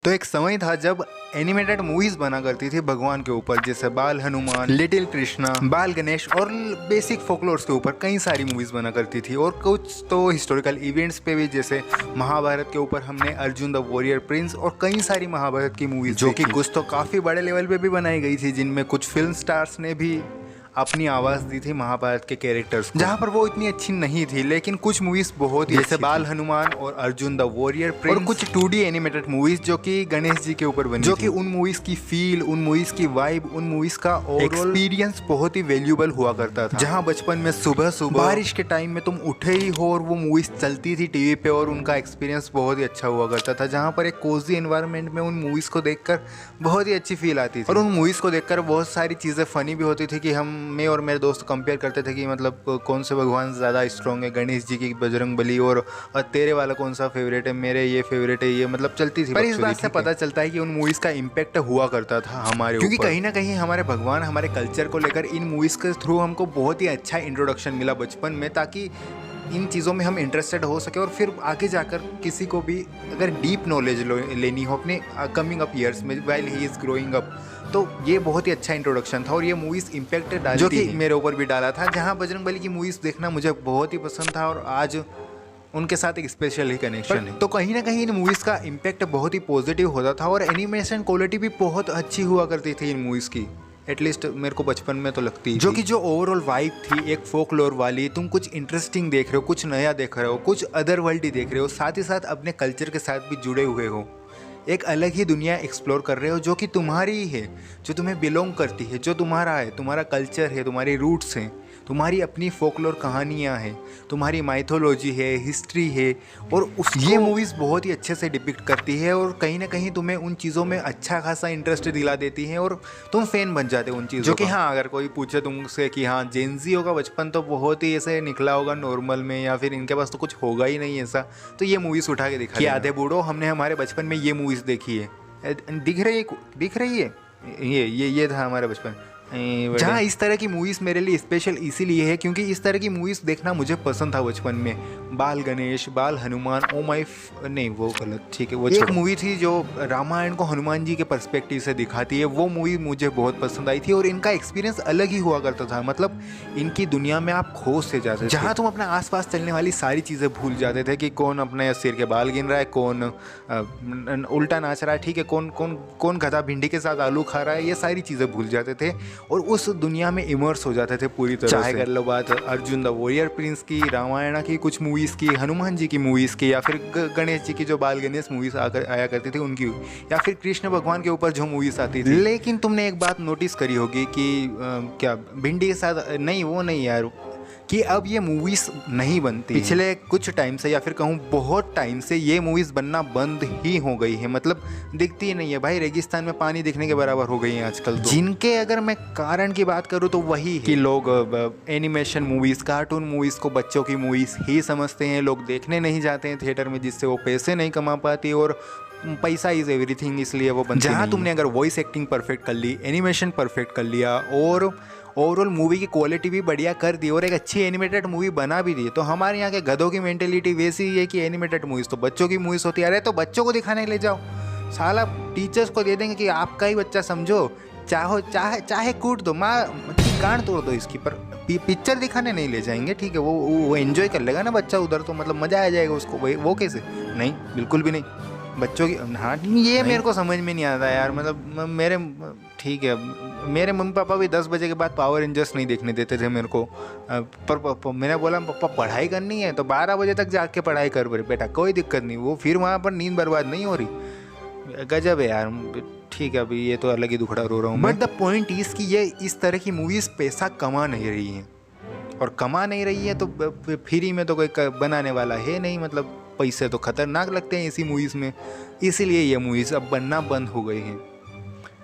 तो एक समय था जब एनिमेटेड मूवीज बना करती थी भगवान के ऊपर, जैसे बाल हनुमान, लिटिल कृष्णा, बाल गणेश और बेसिक फोकलोर्स के ऊपर कई सारी मूवीज बना करती थी। और कुछ तो हिस्टोरिकल इवेंट्स पे भी, जैसे महाभारत के ऊपर हमने अर्जुन द वॉरियर प्रिंस और कई सारी महाभारत की मूवीज जो कि कुछ तो काफी बड़े लेवल पे भी बनाई गई थी, जिनमें कुछ फिल्म स्टार्स ने भी अपनी आवाज दी थी महाभारत के कैरेक्टर्स को, जहाँ पर वो इतनी अच्छी नहीं थी, लेकिन कुछ मूवीज बहुत ही जैसे बाल हनुमान और अर्जुन द वॉरियर प्रिंस, और कुछ 2D एनिमेटेड मूवीज जो कि गणेश जी के ऊपर बनी, जो कि उन मूवीज की फील, उन मूवीज की वाइब, उन मूवीज का एक्सपीरियंस बहुत ही वैल्यूएबल हुआ करता था। जहाँ बचपन में सुबह सुबह बारिश के टाइम में तुम उठे ही हो और वो मूवीज चलती थी टीवी पे, और उनका एक्सपीरियंस बहुत ही अच्छा हुआ करता था, जहाँ पर एक कोजी एनवायरनमेंट में उन मूवीज को देखकर बहुत ही अच्छी फील आती थी। और उन मूवीज को देखकर बहुत सारी चीजें फनी भी होती थी कि मैं और मेरे दोस्त कंपेयर करते थे कि मतलब कौन से भगवान ज़्यादा स्ट्रॉन्ग है, गणेश जी की बजरंग बली, और तेरे वाला कौन सा फेवरेट है, मेरे ये फेवरेट है, ये मतलब चलती थी। पर इस बात से पता चलता है कि उन मूवीज का इम्पैक्ट हुआ करता था हमारे ऊपर, क्योंकि कहीं ना कहीं हमारे भगवान हमारे कल्चर को लेकर इन मूवीज के थ्रू हमको बहुत ही अच्छा इंट्रोडक्शन मिला बचपन में, ताकि इन चीज़ों में हम इंटरेस्टेड हो सके और फिर आगे जाकर किसी को भी अगर डीप नॉलेज लेनी हो अपने कमिंग अप ईयर्स में while he is growing up, तो ये बहुत ही अच्छा इंट्रोडक्शन था। और ये मूवीज़ इम्पैक्ट डाली, जो कि मेरे ऊपर भी डाला था, जहाँ बजरंग बली की मूवीज़ देखना मुझे बहुत ही पसंद था और आज उनके साथ एक स्पेशल ही कनेक्शन है। तो कहीं ना कहीं इन मूवीज़ का इम्पैक्ट बहुत ही पॉजिटिव होता था और एनिमेशन क्वालिटी भी बहुत अच्छी हुआ करती थी इन मूवीज़ की, एटलीस्ट मेरे को बचपन में तो लगती है, जो कि जो ओवरऑल वाइब थी एक फोकलोर वाली, तुम कुछ इंटरेस्टिंग देख रहे हो, कुछ नया देख रहे हो, कुछ अदर वर्ल्ड ही देख रहे हो, साथ ही साथ अपने कल्चर के साथ भी जुड़े हुए हो, एक अलग ही दुनिया एक्सप्लोर कर रहे हो जो कि तुम्हारी ही है, जो तुम्हें बिलोंग करती है, जो तुम्हारा है, तुम्हारा कल्चर है, तुम्हारी रूट्स हैं, तुम्हारी अपनी फोकलोर कहानियाँ हैं, तुम्हारी माइथोलॉजी है, हिस्ट्री है, और ये मूवीज़ बहुत ही अच्छे से डिपिक्ट करती है और कहीं ना कहीं तुम्हें उन चीज़ों में अच्छा खासा इंटरेस्ट दिला देती हैं और तुम फैन बन जाते हो उन चीज़ों, जो कि हाँ अगर कोई पूछे तुमसे कि हाँ जेनज़ियों का बचपन तो बहुत ही ऐसे निकला होगा नॉर्मल में, या फिर इनके पास तो कुछ होगा ही नहीं ऐसा, तो ये मूवीज़ उठा के दिखा कि आधे बूढ़ो हमने हमारे बचपन में ये मूवीज़ देखी है, दिख रही है, ये था हमारा बचपन। जहाँ इस तरह की मूवीज़ मेरे लिए स्पेशल इसीलिए है क्योंकि इस तरह की मूवीज़ देखना मुझे पसंद था बचपन में। बाल गणेश, बाल हनुमान, ओ माई नहीं वो गलत, ठीक है वो एक मूवी थी जो रामायण को हनुमान जी के पर्सपेक्टिव से दिखाती है, वो मूवी मुझे बहुत पसंद आई थी और इनका एक्सपीरियंस अलग ही हुआ करता था, मतलब इनकी दुनिया में आप खो से जाते थे, जहाँ तुम अपने आसपास चलने वाली सारी चीज़ें भूल जाते थे कि कौन अपने सिर के बाल गिन रहा है, कौन उल्टा नाच रहा है, ठीक है, कौन गधा भिंडी के साथ आलू खा रहा है, ये सारी चीज़ें भूल जाते थे और उस दुनिया में इमर्स हो जाते थे पूरी तरह से। चाहे कर लो बात अर्जुन द वॉरियर प्रिंस की, रामायण की कुछ मूवीज़ की, हनुमान जी की मूवीज़ की, या फिर गणेश जी की जो बाल गणेश मूवीज़ आया करती थी उनकी, या फिर कृष्ण भगवान के ऊपर जो मूवीज़ आती थी। लेकिन तुमने एक बात नोटिस करी होगी कि क्या भिंडी के साथ नहीं, वो नहीं यार, कि अब ये मूवीज़ नहीं बनती पिछले कुछ टाइम से, या फिर कहूँ बहुत टाइम से ये मूवीज़ बनना बंद ही हो गई है, मतलब दिखती ही नहीं है भाई, रेगिस्तान में पानी दिखने के बराबर हो गई है आजकल तो। जिनके अगर मैं कारण की बात करूँ तो वही है कि लोग एनिमेशन मूवीज़, कार्टून मूवीज़ को बच्चों की मूवीज़ ही समझते हैं, लोग देखने नहीं जाते हैं थिएटर में, जिससे वो पैसे नहीं कमा पाती और पैसा इज़ एवरीथिंग, इसलिए वो बनती। जहाँ तुमने अगर वॉइस एक्टिंग परफेक्ट कर ली, एनिमेशन परफेक्ट कर लिया और ओवरऑल मूवी की क्वालिटी भी बढ़िया कर दी और एक अच्छी एनिमेटेड मूवी बना भी दी, तो हमारे यहाँ के गधों की मेंटेलिटी वैसी ही है कि एनिमेटेड मूवीज़ तो बच्चों की मूवीज़ होती है, अरे तो बच्चों को दिखाने ले जाओ, साला टीचर्स को दे देंगे कि आपका ही बच्चा समझो, चाहे कूट दो, माँ गांड तोड़ दो इसकी, पर पिक्चर दिखाने नहीं ले जाएंगे, ठीक है, वो एंजॉय कर लेगा ना बच्चा उधर, तो मतलब मज़ा आ जाएगा उसको, वो कैसे, नहीं बिल्कुल भी नहीं बच्चों की, हाँ ये मेरे को समझ में नहीं आता यार, मतलब मेरे ठीक है, मेरे मम्मी पापा भी 10 बजे के बाद पावर रेंजर्स नहीं देखने देते थे मेरे को, पर मैंने बोला पापा पढ़ाई करनी है तो 12 बजे तक जाके के पढ़ाई कर बेटा, कोई दिक्कत नहीं, वो फिर वहाँ पर नींद बर्बाद नहीं हो रही, गजब है यार, ठीक है अभी ये तो अलग ही दुखड़ा रो रहा हूँ, बट द पॉइंट इज़ कि ये इस तरह की मूवीज़ पैसा कमा नहीं रही हैं, और कमा नहीं रही है तो फ्री में तो कोई बनाने वाला है नहीं, मतलब पैसे तो खतरनाक लगते हैं इसी मूवीज़ में, इसीलिए ये मूवीज़ अब बनना बंद हो गई हैं।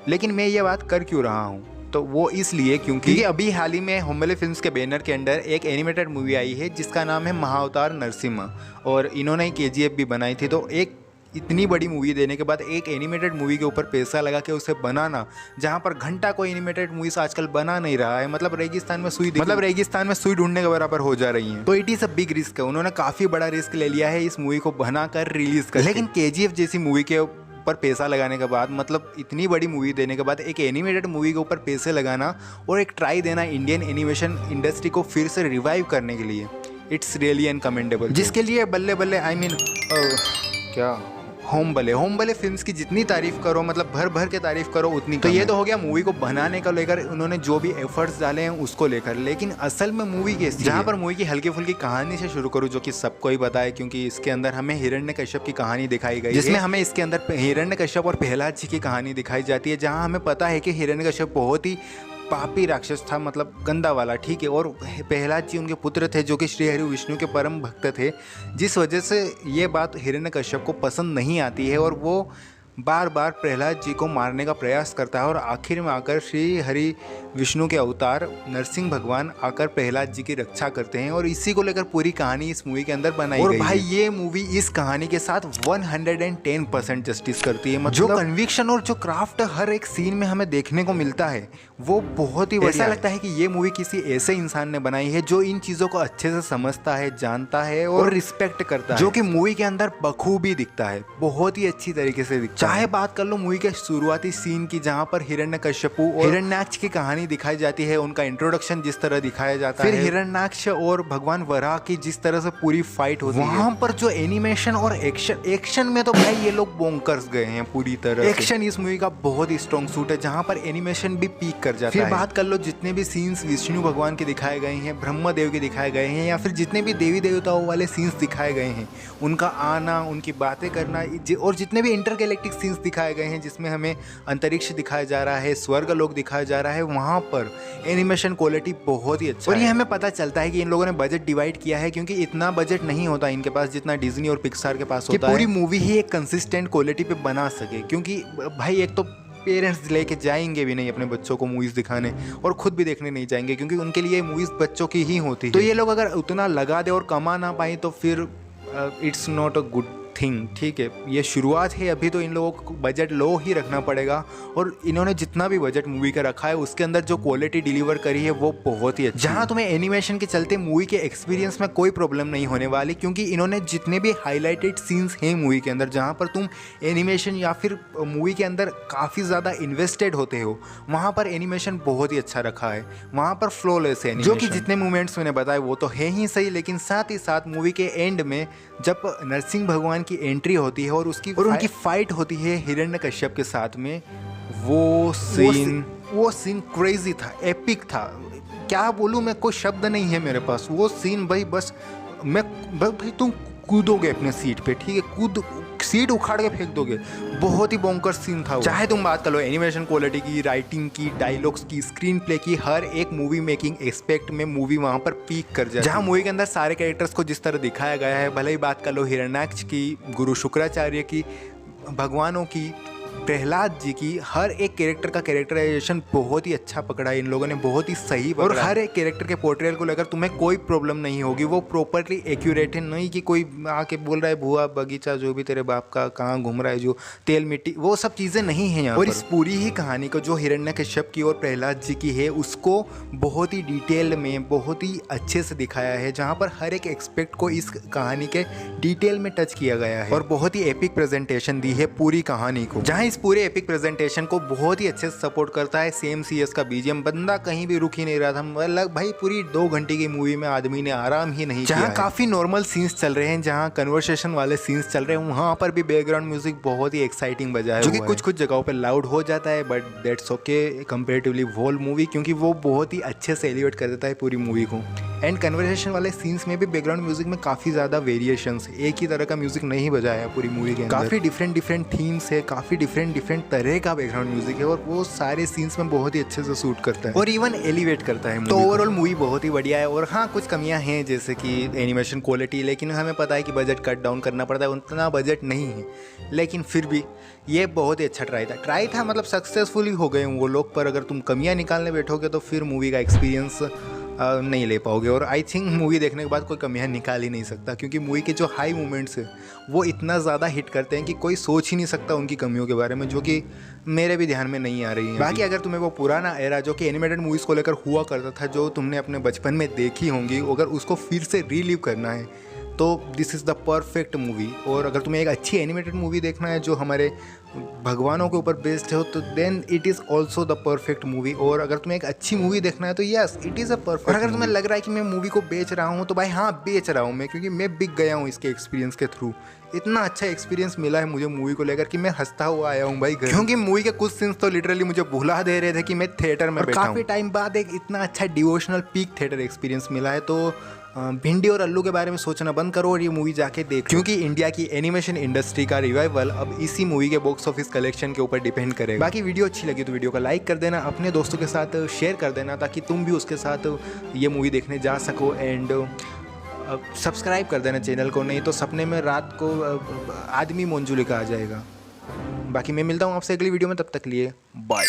लेकिन मैं ये बात कर क्यों रहा हूँ, तो वो इसलिए क्योंकि अभी हाल ही में होम्बले फिल्म्स के बैनर के अंडर एक एनिमेटेड मूवी आई है जिसका नाम है महाअवतार नरसिम्हा, और इन्होंने KGF भी बनाई थी, तो एक इतनी बड़ी मूवी देने के बाद एक एनिमेटेड मूवी के ऊपर पैसा लगा के उसे बनाना, जहाँ पर घंटा कोई एनिमेटेड मूवीज आजकल बना नहीं रहा है, मतलब रेगिस्तान में सुई ढूंढने के बराबर हो जा रही हैं, तो it is a big risk है, उन्होंने काफी बड़ा रिस्क ले लिया है इस मूवी को बनाकर रिलीज कर, लेकिन KGF जैसी मूवी के ऊपर पैसा लगाने के बाद, मतलब इतनी बड़ी मूवी देने के बाद एक एनिमेटेड मूवी के ऊपर पैसे लगाना और एक ट्राई देना इंडियन एनिमेशन इंडस्ट्री को फिर से रिवाइव करने के लिए, इट्स रियली अनकमेंडेबल। जिसके लिए बल्ले बल्ले आई मीन क्या होम बले फिल्म्स की जितनी तारीफ करो, मतलब भर भर के तारीफ करो उतनी। तो ये तो हो गया मूवी को बनाने का लेकर उन्होंने जो भी एफर्ट्स डाले हैं उसको लेकर, लेकिन असल में मूवी कैसी है? जहाँ पर मूवी की हल्की फुल्की कहानी से शुरू करूँ, जो कि सबको ही पता है क्योंकि इसके अंदर हमें हिरण्यकश्यप की कहानी दिखाई गई, जिसमें हमें इसके अंदर हिरण्यकश्यप और प्रहलाद जी की कहानी दिखाई जाती है, जहाँ हमें पता है कि हिरण्यकश्यप बहुत ही पापी राक्षस था, मतलब गंदा वाला, ठीक है, और प्रहलाद जी उनके पुत्र थे जो कि श्री हरि विष्णु के परम भक्त थे, जिस वजह से ये बात हिरण्यकश्यप को पसंद नहीं आती है और वो बार बार प्रहलाद जी को मारने का प्रयास करता है और आखिर में आकर श्री हरि विष्णु के अवतार नरसिंह भगवान आकर प्रहलाद जी की रक्षा करते हैं और इसी को लेकर पूरी कहानी इस मूवी के अंदर बनाई गई है। और भाई ये मूवी इस कहानी के साथ 110% जस्टिस करती है, मतलब जो कन्विक्शन और जो क्राफ्ट हर एक सीन में हमें देखने को मिलता है वो बहुत ही ऐसा लगता है कि ये मूवी किसी ऐसे इंसान ने बनाई है जो इन चीज़ों को अच्छे से समझता है, जानता है और रिस्पेक्ट करता है, जो कि मूवी के अंदर बखूबी दिखता है, बहुत ही अच्छी तरीके से दिखता है। चाहे बात कर लो मूवी के शुरुआती सीन की, जहाँ पर हिरण्यकश्यप और हिरण्याक्ष की कहानी दिखाई जाती है, उनका इंट्रोडक्शन जिस तरह दिखाया जाता है, फिर हिरण्याक्ष और भगवान वराह की जिस तरह से पूरी फाइट होती है, वहाँ पर जो एनिमेशन और एक्शन में तो भाई ये लोग बोंकर्स गए हैं पूरी तरह। एक्शन इस मूवी का बहुत ही स्ट्रॉन्ग सूट है, जहाँ पर एनिमेशन भी पीक कर जाता है। फिर बात कर लो जितने भी सीन्स विष्णु भगवान के दिखाए गए हैं, ब्रह्मदेव के दिखाए गए हैं, या फिर जितने भी देवी देवताओं वाले सीन्स दिखाए गए हैं, उनका आना, उनकी बातें करना, और जितने भी इंटरगैलेक्टिक सीन्स दिखाए गए हैं जिसमें हमें अंतरिक्ष दिखाया जा रहा है, स्वर्ग लोक दिखाया जा रहा है, वहाँ पर एनिमेशन क्वालिटी बहुत ही अच्छा है। और ये हमें पता चलता है कि इन लोगों ने बजट डिवाइड किया है क्योंकि इतना बजट नहीं होता इनके पास जितना डिज्नी और पिक्सार के पास होता है, पूरी मूवी ही एक कंसिस्टेंट क्वालिटी पे बना सके। क्योंकि भाई एक तो पेरेंट्स लेके जाएंगे भी नहीं अपने बच्चों को मूवीज़ दिखाने और खुद भी देखने नहीं जाएंगे क्योंकि उनके लिए मूवीज़ बच्चों की ही होती है। तो ये लोग अगर उतना लगा दे और कमा ना पाए तो फिर it's not a good thing, ठीक है। ये शुरुआत है, अभी तो इन लोगों को बजट लो ही रखना पड़ेगा और इन्होंने जितना भी बजट मूवी का रखा है उसके अंदर जो क्वालिटी डिलीवर करी है वो बहुत ही अच्छी। जहाँ तुम्हें एनिमेशन के चलते मूवी के एक्सपीरियंस में कोई प्रॉब्लम नहीं होने वाली, क्योंकि इन्होंने जितने भी हाईलाइटेड सीन्स हैं मूवी के अंदर जहाँ पर तुम एनिमेशन या फिर मूवी के अंदर काफ़ी ज़्यादा इन्वेस्टेड होते हो, वहाँ पर एनिमेशन बहुत ही अच्छा रखा है, वहाँ पर फ्लॉलेस है, जो कि जितने मूवमेंट्स मैंने बताए वो तो है ही सही, लेकिन साथ ही साथ मूवी के एंड में जब नरसिंह भगवान की एंट्री होती है और उनकी फाइट होती है हिरण्यकश्यप के साथ में, वो सीन क्रेजी था, एपिक था, क्या बोलूं मैं, कोई शब्द नहीं है मेरे पास। वो सीन भाई बस भाई तुम कूदोगे अपने सीट पे, ठीक है, सीट उखाड़ के फेंक दोगे, बहुत ही बोंकर सीन था वो। चाहे तुम बात कर लो एनिमेशन क्वालिटी की, राइटिंग की, डायलॉग्स की, स्क्रीन प्ले की, हर एक मूवी मेकिंग एस्पेक्ट में मूवी वहाँ पर पीक कर जाती है। जहाँ मूवी के अंदर सारे कैरेक्टर्स को जिस तरह दिखाया गया है, भले ही बात कर लो हिरण्याक्ष की, गुरु शुक्राचार्य की, भगवानों की, प्रहलाद जी की, हर एक कैरेक्टर का कैरेक्टराइजेशन बहुत ही अच्छा पकड़ा है इन लोगों ने, बहुत ही सही पकड़ा, और हर एक कैरेक्टर के पोर्ट्रेयल को लेकर तुम्हें कोई प्रॉब्लम नहीं होगी, वो प्रॉपरली एक्यूरेट है, नहीं कि कोई आके बोल रहा है भुआ बगीचा जो भी तेरे बाप का कहाँ घूम रहा है, जो तेल मिट्टी, वो सब चीज़ें नहीं हैं यहाँ। और इस पूरी ही कहानी को जो हिरण्यकश्यप की और प्रहलाद जी की है उसको बहुत ही डिटेल में, बहुत ही अच्छे से दिखाया है, जहाँ पर हर एक एक्सपेक्ट को इस कहानी के डिटेल में टच किया गया है और बहुत ही एपिक प्रेजेंटेशन दी है पूरी कहानी को। जहाँ इस पूरे एपिक प्रेजेंटेशन को बहुत ही अच्छे से सपोर्ट करता है सेम CS का BGM, बंदा कहीं भी रुक ही नहीं रहा था, मतलब भाई पूरी 2 घंटे की मूवी में आदमी ने आराम ही नहीं किया। जहाँ काफी नॉर्मल सीन्स चल रहे हैं, जहाँ कन्वर्सेशन वाले सीन्स चल रहे हैं, वहाँ पर भी बैकग्राउंड म्यूजिक बहुत ही एक्साइटिंग बजा है, जो कि कुछ जगहों पर लाउड हो जाता है, but that's okay comparatively whole movie, क्योंकि वो बहुत ही अच्छे से एलिवेट कर देता है पूरी मूवी को। एंड कन्वर्सेशन वाले सीन्स में भी बैकग्राउंड म्यूजिक में काफ़ी ज़्यादा वेरिएशंस, एक ही तरह का म्यूजिक नहीं बजाया है पूरी मूवी के अंदर, काफ़ी डिफरेंट थीम्स है, काफ़ी डिफरेंट तरह का बैकग्राउंड म्यूजिक है और वो सारे सीन्स में बहुत ही अच्छे से सूट करता है और इवन एलिवेट करता है। तो ओवरऑल मूवी बहुत ही बढ़िया है। और हाँ, कुछ कमियां हैं जैसे कि एनिमेशन क्वालिटी, लेकिन हमें पता है कि बजट कट डाउन करना पड़ता है, उतना बजट नहीं है, लेकिन फिर भी ये बहुत ही अच्छा ट्राई था, मतलब सक्सेसफुली हो गए वो लोग। पर अगर तुम कमियां निकालने बैठोगे तो फिर मूवी का एक्सपीरियंस नहीं ले पाओगे, और आई थिंक मूवी देखने के बाद कोई कमियां निकाल ही नहीं सकता, क्योंकि मूवी के जो हाई मोमेंट्स है वो इतना ज़्यादा हिट करते हैं कि कोई सोच ही नहीं सकता उनकी कमियों के बारे में, जो कि मेरे भी ध्यान में नहीं आ रही है। बाकी अगर तुम्हें वो पुराना एरा जो कि एनिमेटेड मूवीज़ को लेकर हुआ करता था, जो तुमने अपने बचपन में देखी होंगी, अगर उसको फिर से रीलिव करना है तो this is the perfect movie. और अगर तुम्हें एक अच्छी एनिमेटेड मूवी देखना है जो हमारे भगवानों के ऊपर बेस्ड हो तो then it is also the perfect movie. और अगर तुम्हें एक अच्छी मूवी देखना है तो yes it is a perfect. और अगर तुम्हें लग रहा है कि मैं मूवी को बेच रहा हूँ तो भाई हाँ बेच रहा हूँ मैं, क्योंकि मैं बिक गया हूँ इसके एक्सपीरियंस के थ्रू। इतना अच्छा एक्सपीरियंस मिला है मुझे मूवी को लेकर कि मैं हंसता हुआ आया हूँ भाई घर, क्योंकि मूवी के कुछ सीन्स तो लिटरली मुझे भुला दे रहे थे कि मैं थिएटर में बैठा हूँ। काफ़ी टाइम बाद एक इतना अच्छा डिवोशनल पीक थिएटर एक्सपीरियंस मिला है। तो भिंडी और अल्लू के बारे में सोचना बंद करो और ये मूवी जाके देखो, क्योंकि इंडिया की एनिमेशन इंडस्ट्री का रिवाइवल अब इसी मूवी के बॉक्स ऑफिस कलेक्शन के ऊपर डिपेंड करेगा। बाकी वीडियो अच्छी लगी तो वीडियो को लाइक कर देना, अपने दोस्तों के साथ शेयर कर देना ताकि तुम भी उसके साथ ये मूवी देखने जा सको। एंड सब्सक्राइब कर देना चैनल को, नहीं तो सपने में रात को आदमी मंजू लेकर आ जाएगा। बाकी मैं मिलता हूँ आपसे अगली वीडियो में, तब तक लिए बाय।